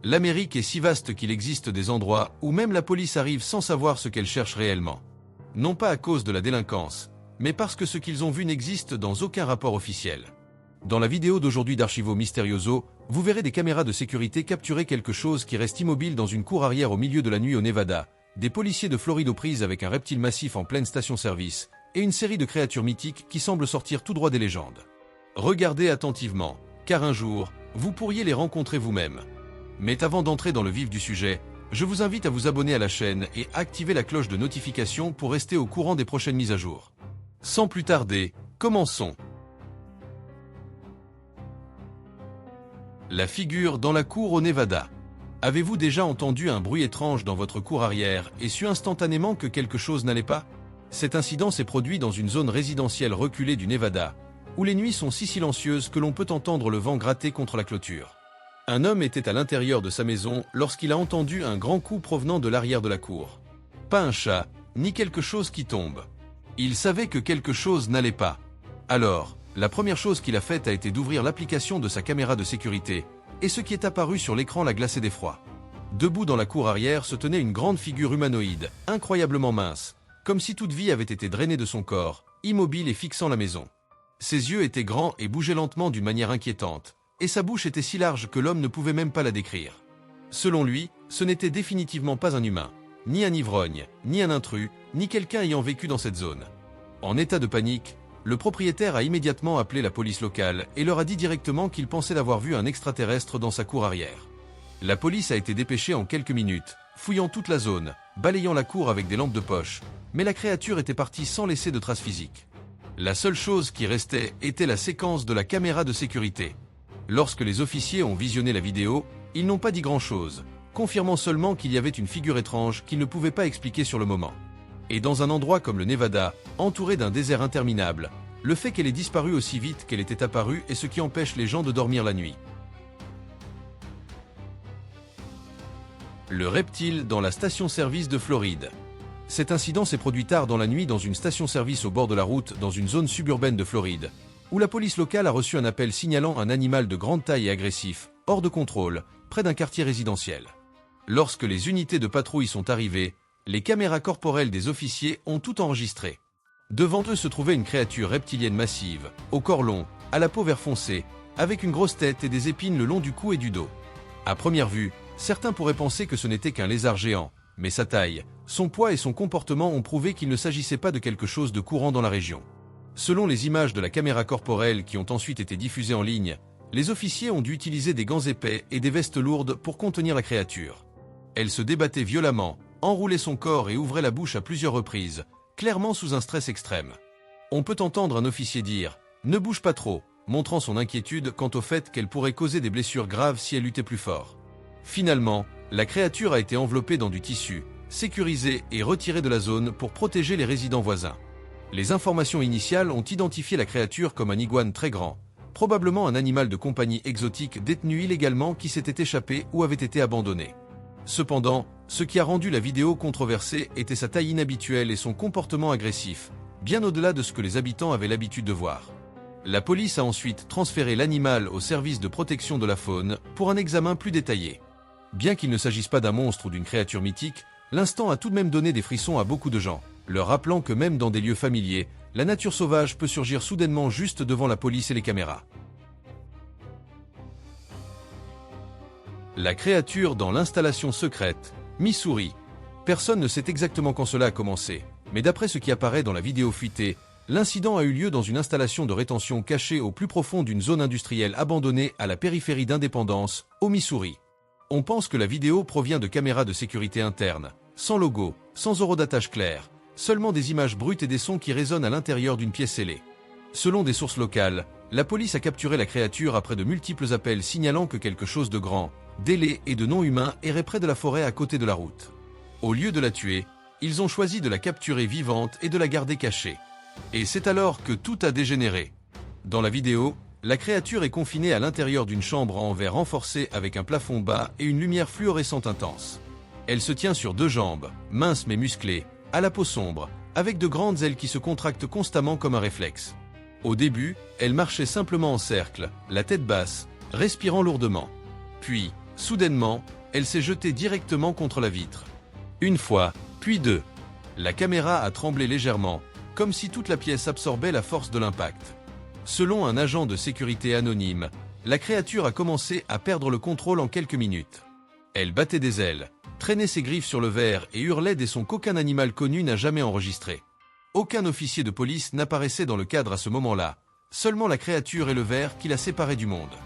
L'Amérique est si vaste qu'il existe des endroits où même la police arrive sans savoir ce qu'elle cherche réellement. Non pas à cause de la délinquance, mais parce que ce qu'ils ont vu n'existe dans aucun rapport officiel. Dans la vidéo d'aujourd'hui d'Archivo Misterioso, vous verrez des caméras de sécurité capturer quelque chose qui reste immobile dans une cour arrière au milieu de la nuit au Nevada, des policiers de Floride aux prises avec un reptile massif en pleine station-service, et une série de créatures mythiques qui semblent sortir tout droit des légendes. Regardez attentivement, car un jour, vous pourriez les rencontrer vous-même. Mais avant d'entrer dans le vif du sujet, je vous invite à vous abonner à la chaîne et activer la cloche de notification pour rester au courant des prochaines mises à jour. Sans plus tarder, commençons. La figure dans la cour au Nevada. Avez-vous déjà entendu un bruit étrange dans votre cour arrière et su instantanément que quelque chose n'allait pas? Cet incident s'est produit dans une zone résidentielle reculée du Nevada, où les nuits sont si silencieuses que l'on peut entendre le vent gratter contre la clôture. Un homme était à l'intérieur de sa maison lorsqu'il a entendu un grand coup provenant de l'arrière de la cour. Pas un chat, ni quelque chose qui tombe. Il savait que quelque chose n'allait pas. Alors, la première chose qu'il a faite a été d'ouvrir l'application de sa caméra de sécurité, et ce qui est apparu sur l'écran l'a glacé d'effroi. Debout dans la cour arrière se tenait une grande figure humanoïde, incroyablement mince, comme si toute vie avait été drainée de son corps, immobile et fixant la maison. Ses yeux étaient grands et bougeaient lentement d'une manière inquiétante, et sa bouche était si large que l'homme ne pouvait même pas la décrire. Selon lui, ce n'était définitivement pas un humain, ni un ivrogne, ni un intrus, ni quelqu'un ayant vécu dans cette zone. En état de panique, le propriétaire a immédiatement appelé la police locale et leur a dit directement qu'il pensait avoir vu un extraterrestre dans sa cour arrière. La police a été dépêchée en quelques minutes, fouillant toute la zone, balayant la cour avec des lampes de poche, mais la créature était partie sans laisser de traces physiques. La seule chose qui restait était la séquence de la caméra de sécurité. Lorsque les officiers ont visionné la vidéo, ils n'ont pas dit grand-chose, confirmant seulement qu'il y avait une figure étrange qu'ils ne pouvaient pas expliquer sur le moment. Et dans un endroit comme le Nevada, entouré d'un désert interminable, le fait qu'elle ait disparu aussi vite qu'elle était apparue est ce qui empêche les gens de dormir la nuit. Le reptile dans la station-service de Floride. Cet incident s'est produit tard dans la nuit dans une station-service au bord de la route dans une zone suburbaine de Floride, où la police locale a reçu un appel signalant un animal de grande taille et agressif, hors de contrôle, près d'un quartier résidentiel. Lorsque les unités de patrouille sont arrivées, les caméras corporelles des officiers ont tout enregistré. Devant eux se trouvait une créature reptilienne massive, au corps long, à la peau vert foncé, avec une grosse tête et des épines le long du cou et du dos. À première vue, certains pourraient penser que ce n'était qu'un lézard géant, mais sa taille, son poids et son comportement ont prouvé qu'il ne s'agissait pas de quelque chose de courant dans la région. Selon les images de la caméra corporelle qui ont ensuite été diffusées en ligne, les officiers ont dû utiliser des gants épais et des vestes lourdes pour contenir la créature. Elle se débattait violemment, enroulait son corps et ouvrait la bouche à plusieurs reprises, clairement sous un stress extrême. On peut entendre un officier dire « Ne bouge pas trop », montrant son inquiétude quant au fait qu'elle pourrait causer des blessures graves si elle luttait plus fort. Finalement, la créature a été enveloppée dans du tissu, sécurisée et retirée de la zone pour protéger les résidents voisins. Les informations initiales ont identifié la créature comme un iguane très grand, probablement un animal de compagnie exotique détenu illégalement qui s'était échappé ou avait été abandonné. Cependant, ce qui a rendu la vidéo controversée était sa taille inhabituelle et son comportement agressif, bien au-delà de ce que les habitants avaient l'habitude de voir. La police a ensuite transféré l'animal au service de protection de la faune pour un examen plus détaillé. Bien qu'il ne s'agisse pas d'un monstre ou d'une créature mythique, l'instant a tout de même donné des frissons à beaucoup de gens, leur rappelant que même dans des lieux familiers, la nature sauvage peut surgir soudainement juste devant la police et les caméras. La créature dans l'installation secrète, Missouri. Personne ne sait exactement quand cela a commencé, mais d'après ce qui apparaît dans la vidéo fuitée, l'incident a eu lieu dans une installation de rétention cachée au plus profond d'une zone industrielle abandonnée à la périphérie d'Indépendance, au Missouri. On pense que la vidéo provient de caméras de sécurité internes, sans logo, sans horodatage clair, seulement des images brutes et des sons qui résonnent à l'intérieur d'une pièce scellée. Selon des sources locales, la police a capturé la créature après de multiples appels signalant que quelque chose de grand, d'ailé et de non humain errait près de la forêt à côté de la route. Au lieu de la tuer, ils ont choisi de la capturer vivante et de la garder cachée. Et c'est alors que tout a dégénéré. Dans la vidéo, la créature est confinée à l'intérieur d'une chambre en verre renforcé avec un plafond bas et une lumière fluorescente intense. Elle se tient sur deux jambes, minces mais musclées, à la peau sombre, avec de grandes ailes qui se contractent constamment comme un réflexe. Au début, elle marchait simplement en cercle, la tête basse, respirant lourdement. Puis, soudainement, Elle s'est jetée directement contre la vitre. Une fois, puis deux. La caméra a tremblé légèrement, comme si toute la pièce absorbait la force de l'impact. Selon un agent de sécurité anonyme, la créature a commencé à perdre le contrôle en quelques minutes. Elle battait des ailes, traînait ses griffes sur le verre et hurlait des sons qu'aucun animal connu n'a jamais enregistrés. Aucun officier de police n'apparaissait dans le cadre à ce moment-là, seulement la créature et le verre qui la séparaient du monde.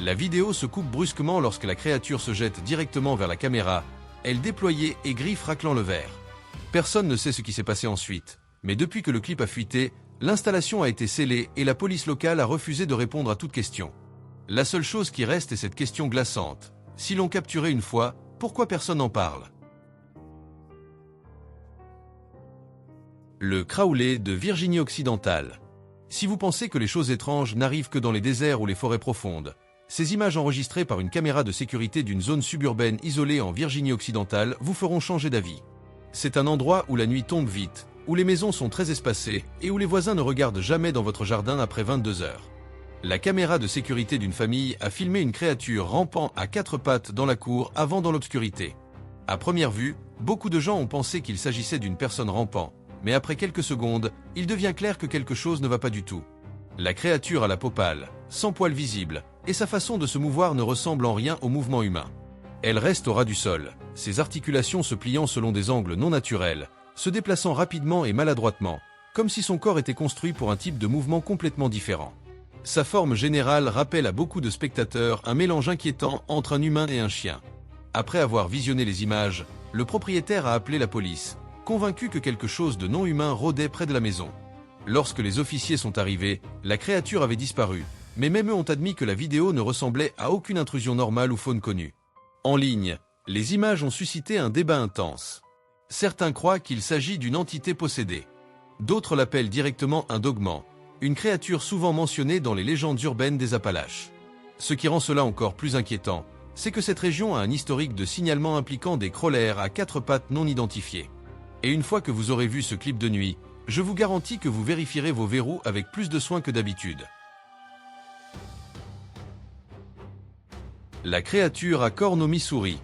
La vidéo se coupe brusquement lorsque la créature se jette directement vers la caméra, elle déployait et griffes raclant le verre. Personne ne sait ce qui s'est passé ensuite, mais depuis que le clip a fuité, l'installation a été scellée et la police locale a refusé de répondre à toute question. La seule chose qui reste est cette question glaçante. Si l'on capturait une fois, pourquoi personne n'en parle? Le Crowley de Virginie-Occidentale. Si vous pensez que les choses étranges n'arrivent que dans les déserts ou les forêts profondes, ces images enregistrées par une caméra de sécurité d'une zone suburbaine isolée en Virginie-Occidentale vous feront changer d'avis. C'est un endroit où la nuit tombe vite, où les maisons sont très espacées et où les voisins ne regardent jamais dans votre jardin après 22 heures. La caméra de sécurité d'une famille a filmé une créature rampant à quatre pattes dans la cour avant dans l'obscurité. À première vue, beaucoup de gens ont pensé qu'il s'agissait d'une personne rampant, mais après quelques secondes, il devient clair que quelque chose ne va pas du tout. La créature a la peau pâle, sans poils visibles, et sa façon de se mouvoir ne ressemble en rien au mouvement humain. Elle reste au ras du sol, ses articulations se pliant selon des angles non naturels, se déplaçant rapidement et maladroitement, comme si son corps était construit pour un type de mouvement complètement différent. Sa forme générale rappelle à beaucoup de spectateurs un mélange inquiétant entre un humain et un chien. Après avoir visionné les images, le propriétaire a appelé la police, convaincu que quelque chose de non humain rôdait près de la maison. Lorsque les officiers sont arrivés, la créature avait disparu, mais même eux ont admis que la vidéo ne ressemblait à aucune intrusion normale ou faune connue. En ligne, les images ont suscité un débat intense. Certains croient qu'il s'agit d'une entité possédée. D'autres l'appellent directement un dogman, une créature souvent mentionnée dans les légendes urbaines des Appalaches. Ce qui rend cela encore plus inquiétant, c'est que cette région a un historique de signalement impliquant des crawlers à quatre pattes non identifiés. Et une fois que vous aurez vu ce clip de nuit, je vous garantis que vous vérifierez vos verrous avec plus de soin que d'habitude. La créature à cornes au Missouri.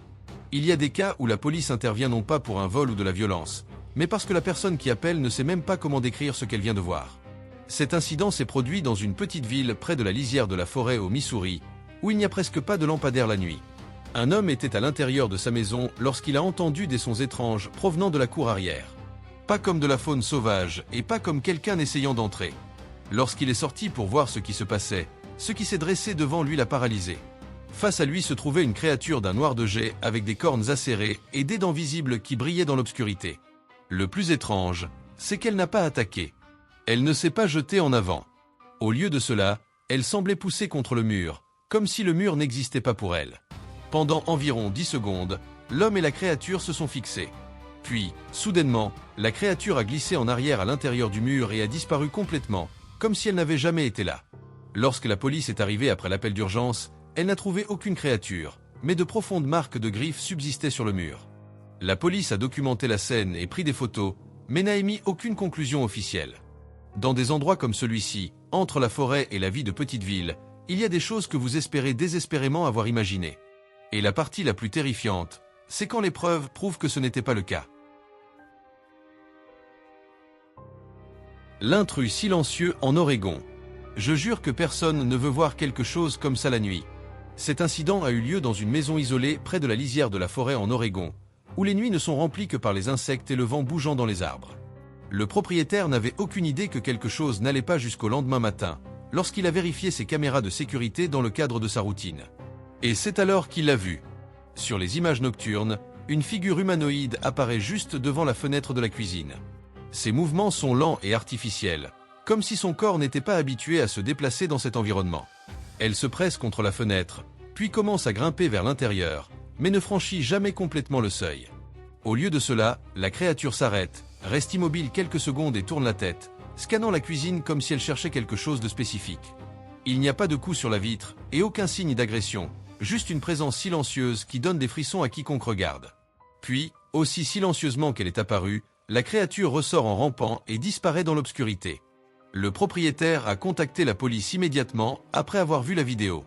Il y a des cas où la police intervient non pas pour un vol ou de la violence, mais parce que la personne qui appelle ne sait même pas comment décrire ce qu'elle vient de voir. Cet incident s'est produit dans une petite ville près de la lisière de la forêt au Missouri, où il n'y a presque pas de lampadaire la nuit. Un homme était à l'intérieur de sa maison lorsqu'il a entendu des sons étranges provenant de la cour arrière. Pas comme de la faune sauvage et pas comme quelqu'un essayant d'entrer. Lorsqu'il est sorti pour voir ce qui se passait, ce qui s'est dressé devant lui l'a paralysé. Face à lui se trouvait une créature d'un noir de jet avec des cornes acérées et des dents visibles qui brillaient dans l'obscurité. Le plus étrange, c'est qu'elle n'a pas attaqué. Elle ne s'est pas jetée en avant. Au lieu de cela, elle semblait pousser contre le mur, comme si le mur n'existait pas pour elle. Pendant environ 10 secondes, l'homme et la créature se sont fixés. Puis, soudainement, la créature a glissé en arrière à l'intérieur du mur et a disparu complètement, comme si elle n'avait jamais été là. Lorsque la police est arrivée après l'appel d'urgence, elle n'a trouvé aucune créature, mais de profondes marques de griffes subsistaient sur le mur. La police a documenté la scène et pris des photos, mais n'a émis aucune conclusion officielle. Dans des endroits comme celui-ci, entre la forêt et la vie de petite ville, il y a des choses que vous espérez désespérément avoir imaginées. Et la partie la plus terrifiante, c'est quand les preuves prouvent que ce n'était pas le cas. L'intrus silencieux en Oregon. Je jure que personne ne veut voir quelque chose comme ça la nuit. Cet incident a eu lieu dans une maison isolée près de la lisière de la forêt en Oregon, où les nuits ne sont remplies que par les insectes et le vent bougeant dans les arbres. Le propriétaire n'avait aucune idée que quelque chose n'allait pas jusqu'au lendemain matin, lorsqu'il a vérifié ses caméras de sécurité dans le cadre de sa routine. Et c'est alors qu'il l'a vu. Sur les images nocturnes, une figure humanoïde apparaît juste devant la fenêtre de la cuisine. Ses mouvements sont lents et artificiels, comme si son corps n'était pas habitué à se déplacer dans cet environnement. Elle se presse contre la fenêtre, puis commence à grimper vers l'intérieur, mais ne franchit jamais complètement le seuil. Au lieu de cela, la créature s'arrête, reste immobile quelques secondes et tourne la tête, scannant la cuisine comme si elle cherchait quelque chose de spécifique. Il n'y a pas de coup sur la vitre, et aucun signe d'agression, juste une présence silencieuse qui donne des frissons à quiconque regarde. Puis, aussi silencieusement qu'elle est apparue, la créature ressort en rampant et disparaît dans l'obscurité. Le propriétaire a contacté la police immédiatement après avoir vu la vidéo.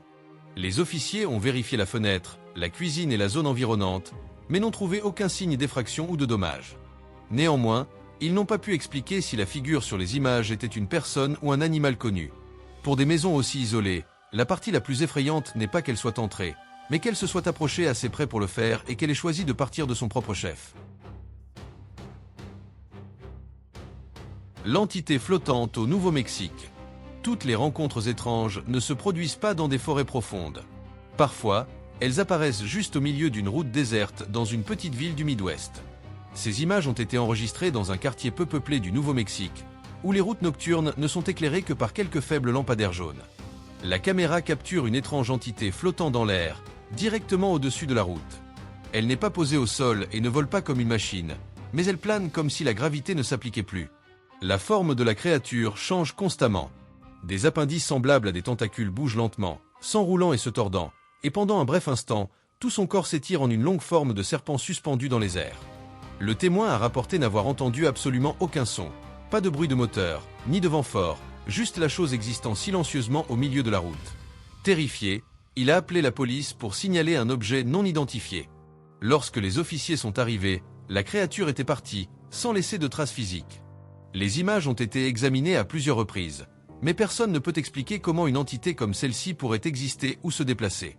Les officiers ont vérifié la fenêtre, la cuisine et la zone environnante, mais n'ont trouvé aucun signe d'effraction ou de dommage. Néanmoins, ils n'ont pas pu expliquer si la figure sur les images était une personne ou un animal connu. Pour des maisons aussi isolées, la partie la plus effrayante n'est pas qu'elle soit entrée, mais qu'elle se soit approchée assez près pour le faire et qu'elle ait choisi de partir de son propre chef. L'entité flottante au Nouveau-Mexique. Toutes les rencontres étranges ne se produisent pas dans des forêts profondes. Parfois, elles apparaissent juste au milieu d'une route déserte dans une petite ville du Midwest. Ces images ont été enregistrées dans un quartier peu peuplé du Nouveau-Mexique, où les routes nocturnes ne sont éclairées que par quelques faibles lampadaires jaunes. La caméra capture une étrange entité flottant dans l'air, directement au-dessus de la route. Elle n'est pas posée au sol et ne vole pas comme une machine, mais elle plane comme si la gravité ne s'appliquait plus. La forme de la créature change constamment. Des appendices semblables à des tentacules bougent lentement, s'enroulant et se tordant, et pendant un bref instant, tout son corps s'étire en une longue forme de serpent suspendu dans les airs. Le témoin a rapporté n'avoir entendu absolument aucun son, pas de bruit de moteur, ni de vent fort, juste la chose existant silencieusement au milieu de la route. Terrifié, il a appelé la police pour signaler un objet non identifié. Lorsque les officiers sont arrivés, la créature était partie, sans laisser de traces physiques. Les images ont été examinées à plusieurs reprises, mais personne ne peut expliquer comment une entité comme celle-ci pourrait exister ou se déplacer.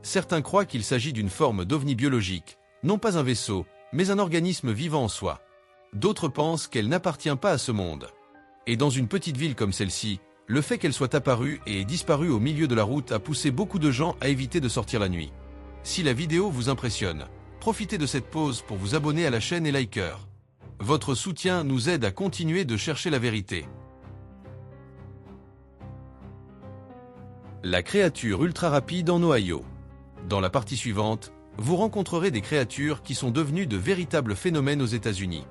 Certains croient qu'il s'agit d'une forme d'ovni biologique, non pas un vaisseau, mais un organisme vivant en soi. D'autres pensent qu'elle n'appartient pas à ce monde. Et dans une petite ville comme celle-ci, le fait qu'elle soit apparue et ait disparu au milieu de la route a poussé beaucoup de gens à éviter de sortir la nuit. Si la vidéo vous impressionne, profitez de cette pause pour vous abonner à la chaîne et liker. Votre soutien nous aide à continuer de chercher la vérité. La créature ultra rapide en Ohio. Dans la partie suivante, vous rencontrerez des créatures qui sont devenues de véritables phénomènes aux États-Unis.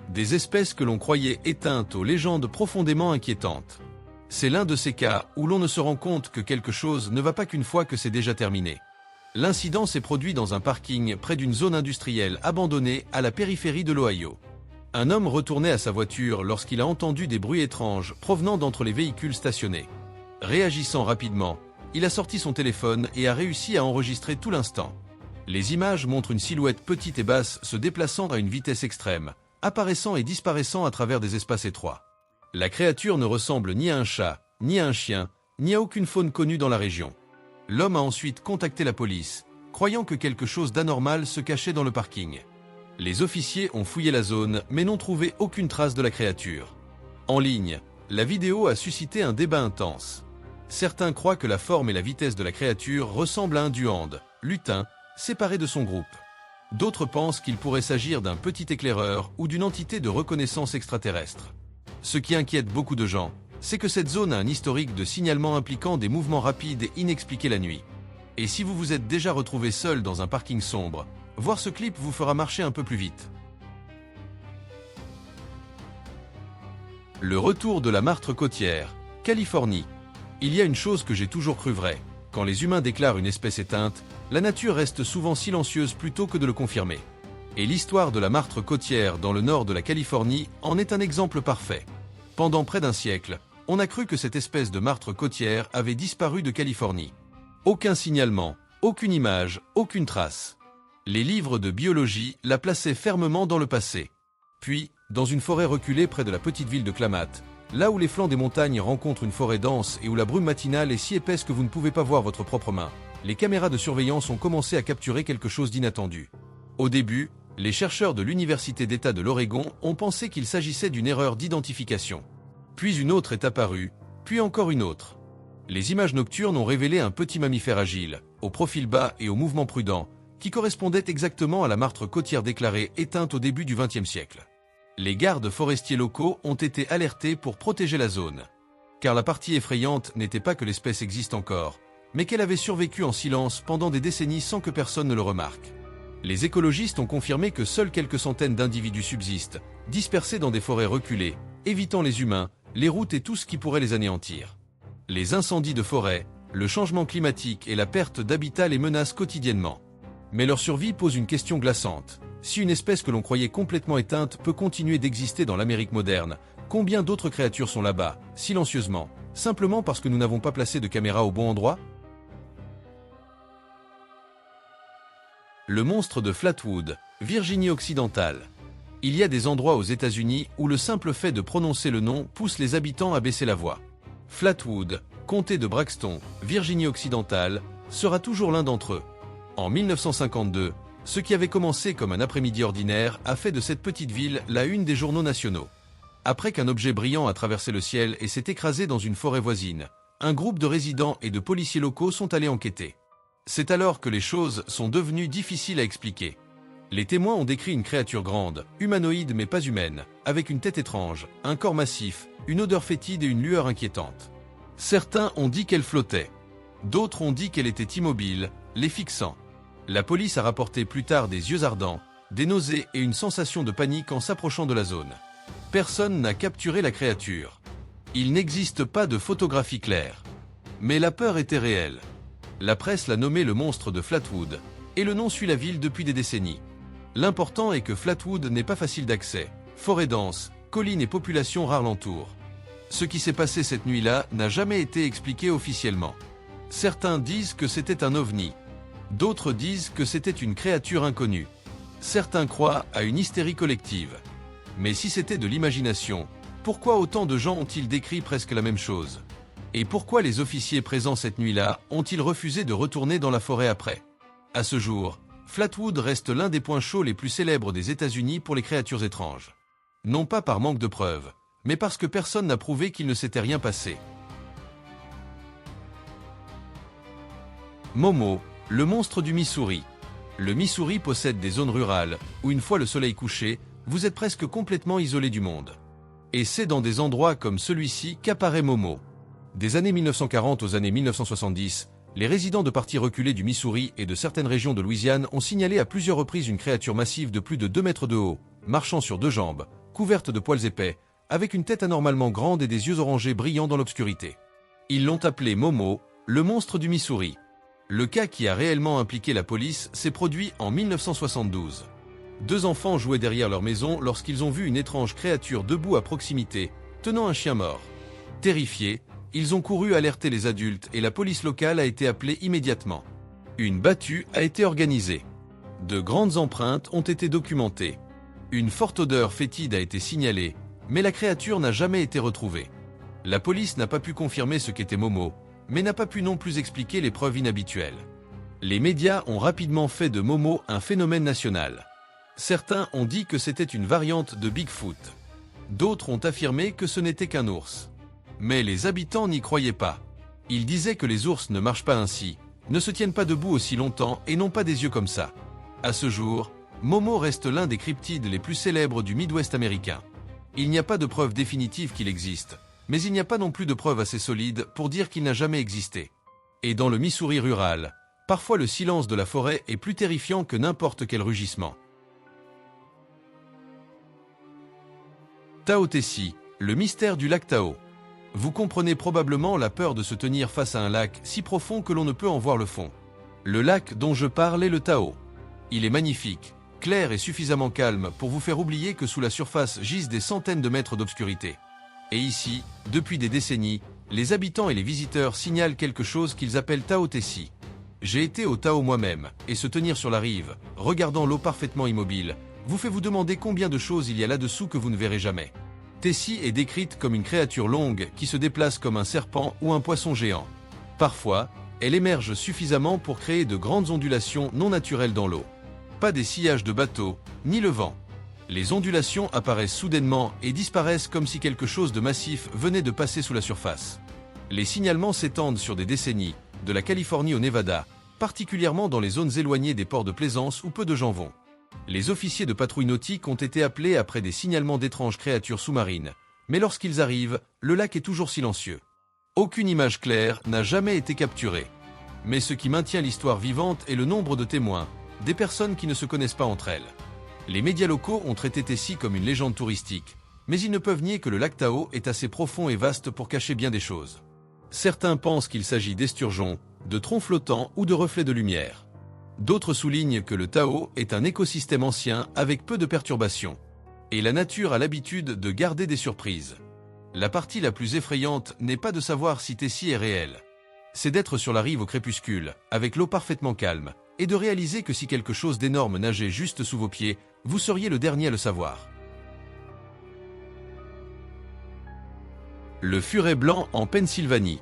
Des espèces que l'on croyait éteintes aux légendes profondément inquiétantes. C'est l'un de ces cas où l'on ne se rend compte que quelque chose ne va pas qu'une fois que c'est déjà terminé. L'incident s'est produit dans un parking près d'une zone industrielle abandonnée à la périphérie de l'Ohio. Un homme retournait à sa voiture lorsqu'il a entendu des bruits étranges provenant d'entre les véhicules stationnés. Réagissant rapidement, il a sorti son téléphone et a réussi à enregistrer tout l'instant. Les images montrent une silhouette petite et basse se déplaçant à une vitesse extrême, apparaissant et disparaissant à travers des espaces étroits. La créature ne ressemble ni à un chat, ni à un chien, ni à aucune faune connue dans la région. L'homme a ensuite contacté la police, croyant que quelque chose d'anormal se cachait dans le parking. Les officiers ont fouillé la zone, mais n'ont trouvé aucune trace de la créature. En ligne, la vidéo a suscité un débat intense. Certains croient que la forme et la vitesse de la créature ressemblent à un duand, lutin, séparé de son groupe. D'autres pensent qu'il pourrait s'agir d'un petit éclaireur ou d'une entité de reconnaissance extraterrestre. Ce qui inquiète beaucoup de gens, c'est que cette zone a un historique de signalement impliquant des mouvements rapides et inexpliqués la nuit. Et si vous vous êtes déjà retrouvé seul dans un parking sombre, voir ce clip vous fera marcher un peu plus vite. Le retour de la martre côtière, Californie. Il y a une chose que j'ai toujours cru vraie. Quand les humains déclarent une espèce éteinte, la nature reste souvent silencieuse plutôt que de le confirmer. Et l'histoire de la martre côtière dans le nord de la Californie en est un exemple parfait. Pendant près d'un siècle, on a cru que cette espèce de martre côtière avait disparu de Californie. Aucun signalement, aucune image, aucune trace. Les livres de biologie la plaçaient fermement dans le passé. Puis, dans une forêt reculée près de la petite ville de Klamath, là où les flancs des montagnes rencontrent une forêt dense et où la brume matinale est si épaisse que vous ne pouvez pas voir votre propre main, les caméras de surveillance ont commencé à capturer quelque chose d'inattendu. Au début, les chercheurs de l'Université d'État de l'Oregon ont pensé qu'il s'agissait d'une erreur d'identification. Puis une autre est apparue, puis encore une autre. Les images nocturnes ont révélé un petit mammifère agile, au profil bas et au mouvement prudent, qui correspondait exactement à la martre côtière déclarée éteinte au début du XXe siècle. Les gardes forestiers locaux ont été alertés pour protéger la zone. Car la partie effrayante n'était pas que l'espèce existe encore, mais qu'elle avait survécu en silence pendant des décennies sans que personne ne le remarque. Les écologistes ont confirmé que seules quelques centaines d'individus subsistent, dispersés dans des forêts reculées, évitant les humains, les routes et tout ce qui pourrait les anéantir. Les incendies de forêt, le changement climatique et la perte d'habitat les menacent quotidiennement. Mais leur survie pose une question glaçante. Si une espèce que l'on croyait complètement éteinte peut continuer d'exister dans l'Amérique moderne, combien d'autres créatures sont là-bas, silencieusement, simplement parce que nous n'avons pas placé de caméra au bon endroit ? Le monstre de Flatwood, Virginie-Occidentale. Il y a des endroits aux États-Unis où le simple fait de prononcer le nom pousse les habitants à baisser la voix. Flatwood, comté de Braxton, Virginie-Occidentale, sera toujours l'un d'entre eux. En 1952, ce qui avait commencé comme un après-midi ordinaire a fait de cette petite ville la une des journaux nationaux. Après qu'un objet brillant a traversé le ciel et s'est écrasé dans une forêt voisine, un groupe de résidents et de policiers locaux sont allés enquêter. C'est alors que les choses sont devenues difficiles à expliquer. Les témoins ont décrit une créature grande, humanoïde mais pas humaine, avec une tête étrange, un corps massif, une odeur fétide et une lueur inquiétante. Certains ont dit qu'elle flottait. D'autres ont dit qu'elle était immobile, les fixant. La police a rapporté plus tard des yeux ardents, des nausées et une sensation de panique en s'approchant de la zone. Personne n'a capturé la créature. Il n'existe pas de photographie claire. Mais la peur était réelle. La presse l'a nommé le monstre de Flatwood, et le nom suit la ville depuis des décennies. L'important est que Flatwood n'est pas facile d'accès, forêt dense, collines et population rare l'entourent. Ce qui s'est passé cette nuit-là n'a jamais été expliqué officiellement. Certains disent que c'était un ovni. D'autres disent que c'était une créature inconnue. Certains croient à une hystérie collective. Mais si c'était de l'imagination, pourquoi autant de gens ont-ils décrit presque la même chose? Et pourquoi les officiers présents cette nuit-là ont-ils refusé de retourner dans la forêt après? À ce jour, Flatwood reste l'un des points chauds les plus célèbres des États-Unis pour les créatures étranges. Non pas par manque de preuves, mais parce que personne n'a prouvé qu'il ne s'était rien passé. Momo, le monstre du Missouri. Le Missouri possède des zones rurales, où une fois le soleil couché, vous êtes presque complètement isolé du monde. Et c'est dans des endroits comme celui-ci qu'apparaît Momo. Des années 1940 aux années 1970, les résidents de parties reculées du Missouri et de certaines régions de Louisiane ont signalé à plusieurs reprises une créature massive de plus de 2 mètres de haut, marchant sur 2 jambes, couverte de poils épais, avec une tête anormalement grande et des yeux orangés brillants dans l'obscurité. Ils l'ont appelé Momo, le monstre du Missouri. Le cas qui a réellement impliqué la police s'est produit en 1972. 2 enfants jouaient derrière leur maison lorsqu'ils ont vu une étrange créature debout à proximité, tenant un chien mort. Terrifiés, ils ont couru alerter les adultes et la police locale a été appelée immédiatement. Une battue a été organisée. De grandes empreintes ont été documentées. Une forte odeur fétide a été signalée, mais la créature n'a jamais été retrouvée. La police n'a pas pu confirmer ce qu'était Momo, mais n'a pas pu non plus expliquer les preuves inhabituelles. Les médias ont rapidement fait de Momo un phénomène national. Certains ont dit que c'était une variante de Bigfoot. D'autres ont affirmé que ce n'était qu'un ours. Mais les habitants n'y croyaient pas. Ils disaient que les ours ne marchent pas ainsi, ne se tiennent pas debout aussi longtemps et n'ont pas des yeux comme ça. À ce jour, Momo reste l'un des cryptides les plus célèbres du Midwest américain. Il n'y a pas de preuve définitive qu'il existe, mais il n'y a pas non plus de preuves assez solides pour dire qu'il n'a jamais existé. Et dans le Missouri rural, parfois le silence de la forêt est plus terrifiant que n'importe quel rugissement. Taotessi, le mystère du lac Tao. Vous comprenez probablement la peur de se tenir face à un lac si profond que l'on ne peut en voir le fond. Le lac dont je parle est le Tao. Il est magnifique, clair et suffisamment calme pour vous faire oublier que sous la surface gisent des centaines de mètres d'obscurité. Et ici, depuis des décennies, les habitants et les visiteurs signalent quelque chose qu'ils appellent Taotessi. J'ai été au Tao moi-même, et se tenir sur la rive, regardant l'eau parfaitement immobile, vous fait vous demander combien de choses il y a là-dessous que vous ne verrez jamais. Tessie est décrite comme une créature longue qui se déplace comme un serpent ou un poisson géant. Parfois, elle émerge suffisamment pour créer de grandes ondulations non naturelles dans l'eau. Pas des sillages de bateaux, ni le vent. Les ondulations apparaissent soudainement et disparaissent comme si quelque chose de massif venait de passer sous la surface. Les signalements s'étendent sur des décennies, de la Californie au Nevada, particulièrement dans les zones éloignées des ports de plaisance où peu de gens vont. Les officiers de patrouille nautique ont été appelés après des signalements d'étranges créatures sous-marines, mais lorsqu'ils arrivent, le lac est toujours silencieux. Aucune image claire n'a jamais été capturée. Mais ce qui maintient l'histoire vivante est le nombre de témoins, des personnes qui ne se connaissent pas entre elles. Les médias locaux ont traité Tessie comme une légende touristique, mais ils ne peuvent nier que le lac Tao est assez profond et vaste pour cacher bien des choses. Certains pensent qu'il s'agit d'esturgeons, de troncs flottants ou de reflets de lumière. D'autres soulignent que le Tao est un écosystème ancien avec peu de perturbations. Et la nature a l'habitude de garder des surprises. La partie la plus effrayante n'est pas de savoir si Tessie est réelle. C'est d'être sur la rive au crépuscule, avec l'eau parfaitement calme, et de réaliser que si quelque chose d'énorme nageait juste sous vos pieds, vous seriez le dernier à le savoir. Le furet blanc en Pennsylvanie.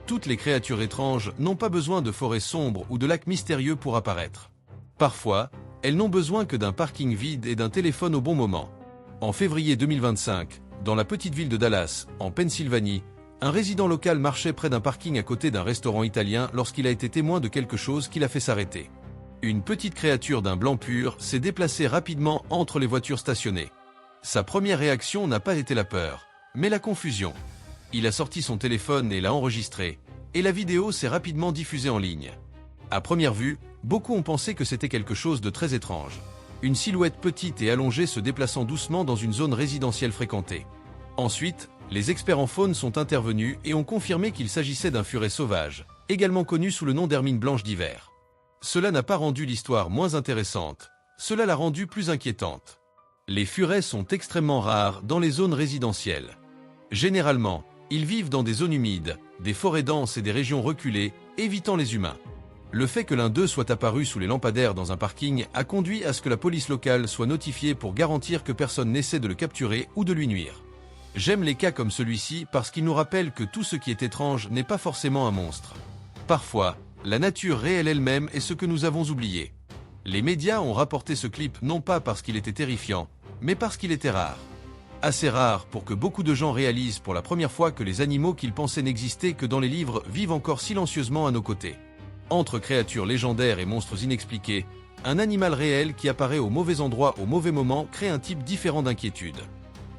Toutes les créatures étranges n'ont pas besoin de forêts sombres ou de lacs mystérieux pour apparaître. Parfois, elles n'ont besoin que d'un parking vide et d'un téléphone au bon moment. En février 2025, dans la petite ville de Dallas, en Pennsylvanie, un résident local marchait près d'un parking à côté d'un restaurant italien lorsqu'il a été témoin de quelque chose qui l'a fait s'arrêter. Une petite créature d'un blanc pur s'est déplacée rapidement entre les voitures stationnées. Sa première réaction n'a pas été la peur, mais la confusion. Il a sorti son téléphone et l'a enregistré, et la vidéo s'est rapidement diffusée en ligne. À première vue, beaucoup ont pensé que c'était quelque chose de très étrange. Une silhouette petite et allongée se déplaçant doucement dans une zone résidentielle fréquentée. Ensuite, les experts en faune sont intervenus et ont confirmé qu'il s'agissait d'un furet sauvage, également connu sous le nom d'hermine blanche d'hiver. Cela n'a pas rendu l'histoire moins intéressante, cela l'a rendue plus inquiétante. Les furets sont extrêmement rares dans les zones résidentielles. Généralement, ils vivent dans des zones humides, des forêts denses et des régions reculées, évitant les humains. Le fait que l'un d'eux soit apparu sous les lampadaires dans un parking a conduit à ce que la police locale soit notifiée pour garantir que personne n'essaie de le capturer ou de lui nuire. J'aime les cas comme celui-ci parce qu'ils nous rappellent que tout ce qui est étrange n'est pas forcément un monstre. Parfois, la nature réelle elle-même est ce que nous avons oublié. Les médias ont rapporté ce clip non pas parce qu'il était terrifiant, mais parce qu'il était rare. Assez rare pour que beaucoup de gens réalisent pour la première fois que les animaux qu'ils pensaient n'exister que dans les livres vivent encore silencieusement à nos côtés. Entre créatures légendaires et monstres inexpliqués, un animal réel qui apparaît au mauvais endroit au mauvais moment crée un type différent d'inquiétude.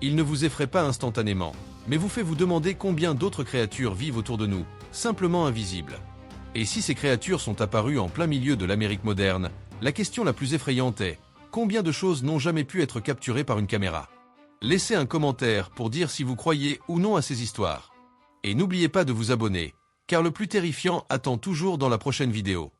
Il ne vous effraie pas instantanément, mais vous fait vous demander combien d'autres créatures vivent autour de nous, simplement invisibles. Et si ces créatures sont apparues en plein milieu de l'Amérique moderne, la question la plus effrayante est « Combien de choses n'ont jamais pu être capturées par une caméra ?» Laissez un commentaire pour dire si vous croyez ou non à ces histoires. Et n'oubliez pas de vous abonner, car le plus terrifiant attend toujours dans la prochaine vidéo.